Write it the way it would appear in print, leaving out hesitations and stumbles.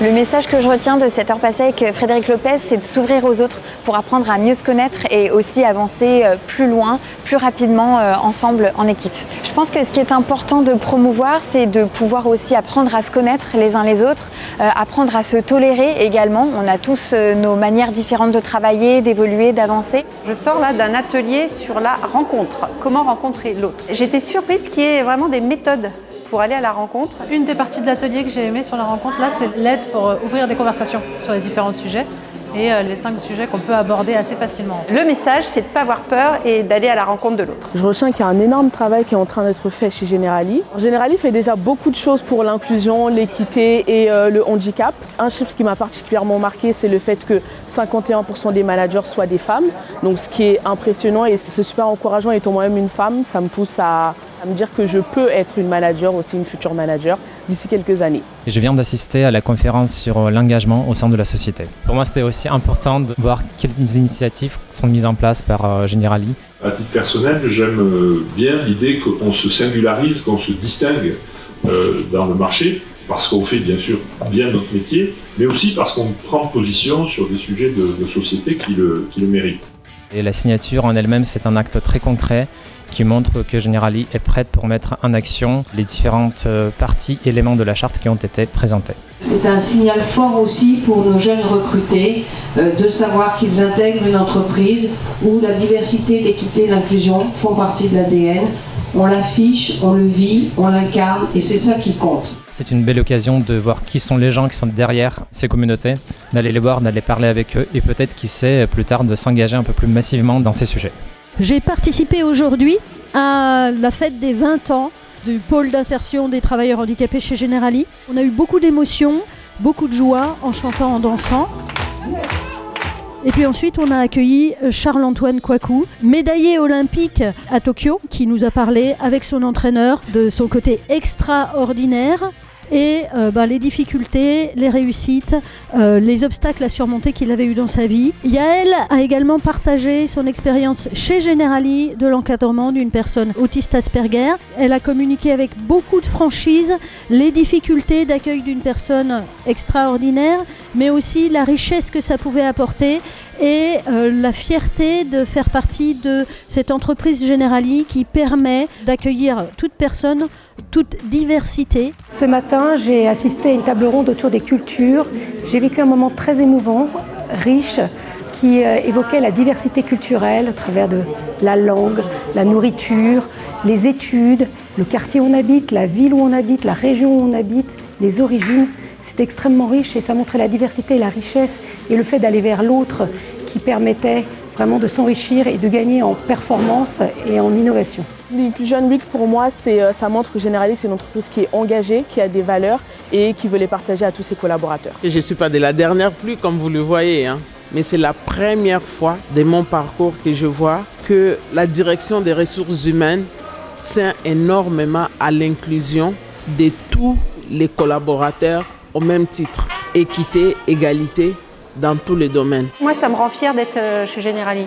Le message que je retiens de cette heure passée avec Frédéric Lopez, c'est de s'ouvrir aux autres pour apprendre à mieux se connaître et aussi avancer plus loin, plus rapidement ensemble en équipe. Je pense que ce qui est important de promouvoir, c'est de pouvoir aussi apprendre à se connaître les uns les autres, apprendre à se tolérer également. On a tous nos manières différentes de travailler, d'évoluer, d'avancer. Je sors là d'un atelier sur la rencontre, comment rencontrer l'autre. J'étais surprise qu'il y ait vraiment des méthodes pour aller à la rencontre. Une des parties de l'atelier que j'ai aimé sur la rencontre, là, c'est l'aide pour ouvrir des conversations sur les différents sujets et les 5 sujets qu'on peut aborder assez facilement. Le message, c'est de ne pas avoir peur et d'aller à la rencontre de l'autre. Je retiens qu'il y a un énorme travail qui est en train d'être fait chez Generali. Generali fait déjà beaucoup de choses pour l'inclusion, l'équité et le handicap. Un chiffre qui m'a particulièrement marqué, c'est le fait que 51% des managers soient des femmes. Donc ce qui est impressionnant et c'est super encourageant, étant moi-même une femme, ça me pousse à me dire que je peux être une manager, aussi une future manager, d'ici quelques années. Et je viens d'assister à la conférence sur l'engagement au sein de la société. Pour moi, c'était aussi important de voir quelles initiatives sont mises en place par Generali. À titre personnel, j'aime bien l'idée qu'on se singularise, qu'on se distingue dans le marché, parce qu'on fait bien sûr bien notre métier, mais aussi parce qu'on prend position sur des sujets de société qui le méritent. Et la signature en elle-même, c'est un acte très concret qui montre que Generali est prête pour mettre en action les différentes parties, éléments de la charte qui ont été présentés. C'est un signal fort aussi pour nos jeunes recrutés de savoir qu'ils intègrent une entreprise où la diversité, l'équité et l'inclusion font partie de l'ADN. On l'affiche, on le vit, on l'incarne et c'est ça qui compte. C'est une belle occasion de voir qui sont les gens qui sont derrière ces communautés, d'aller les voir, d'aller parler avec eux et peut-être, qui sait, plus tard de s'engager un peu plus massivement dans ces sujets. J'ai participé aujourd'hui à la fête des 20 ans du pôle d'insertion des travailleurs handicapés chez Generali. On a eu beaucoup d'émotions, beaucoup de joie en chantant, en dansant. Et puis ensuite, on a accueilli Charles-Antoine Kouakou, médaillé olympique à Tokyo, qui nous a parlé avec son entraîneur de son côté extraordinaire et les difficultés, les réussites, les obstacles à surmonter qu'il avait eu dans sa vie. Yael a également partagé son expérience chez Generali de l'encadrement d'une personne autiste Asperger. Elle a communiqué avec beaucoup de franchise les difficultés d'accueil d'une personne extraordinaire, mais aussi la richesse que ça pouvait apporter et la fierté de faire partie de cette entreprise Generali qui permet d'accueillir toute personne, toute diversité. Ce matin, j'ai assisté à une table ronde autour des cultures. J'ai vécu un moment très émouvant, riche, qui évoquait la diversité culturelle à travers de la langue, la nourriture, les études, le quartier où on habite, la ville où on habite, la région où on habite, les origines. C'est extrêmement riche et ça montrait la diversité et la richesse et le fait d'aller vers l'autre qui permettait vraiment de s'enrichir et de gagner en performance et en innovation. L'Inclusion Week, pour moi, ça montre que Generali, c'est une entreprise qui est engagée, qui a des valeurs et qui veut les partager à tous ses collaborateurs. Je ne suis pas de la dernière pluie, comme vous le voyez, mais c'est la première fois de mon parcours que je vois que la direction des ressources humaines tient énormément à l'inclusion de tous les collaborateurs au même titre. Équité, égalité dans tous les domaines. Moi, ça me rend fière d'être chez Generali.